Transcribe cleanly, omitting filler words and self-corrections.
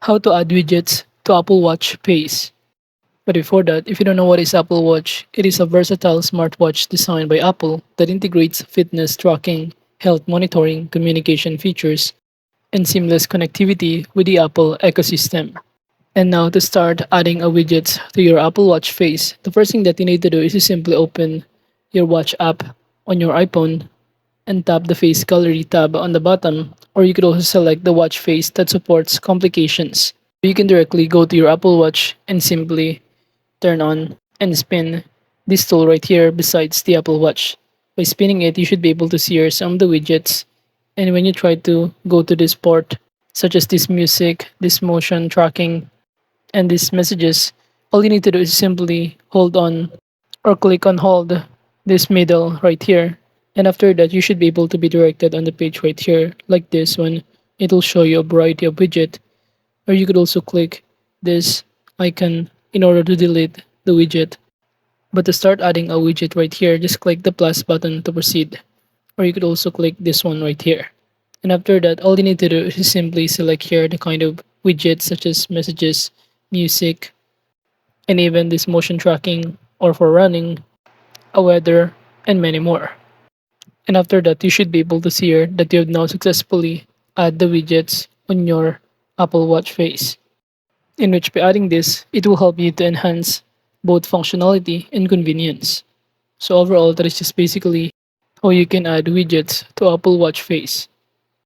How to add widgets to Apple Watch Face. But before that, if you don't know what is Apple Watch, it is a versatile smartwatch designed by Apple that integrates fitness tracking, health monitoring, communication features, and seamless connectivity with the Apple ecosystem. And now to start adding a widget to your Apple Watch face, the first thing that you need to do is to simply open your watch app on your iPhone and tap the face gallery tab on the bottom, or you could also select the watch face that supports complications. You can directly go to your Apple Watch and simply turn on and spin this tool right here besides the Apple Watch. By spinning it, you should be able to see here some of the widgets. And when you try to go to this port, such as this music, this motion tracking, and these messages, all you need to do is simply hold on or click on hold this middle right here. And after that, you should be able to be directed on the page right here like this one. It'll show you a variety of widget, or you could also click this icon in order to delete the widget. But to start adding a widget right here, just click the plus button to proceed, or you could also click this one right here. And after that, all you need to do is simply select here the kind of widgets such as messages, music, and even this motion tracking or for running, a weather, and many more. And after that, you should be able to see here that you have now successfully add the widgets on your Apple Watch face. In which by adding this, it will help you to enhance both functionality and convenience. So overall, that is just basically how you can add widgets to Apple Watch face.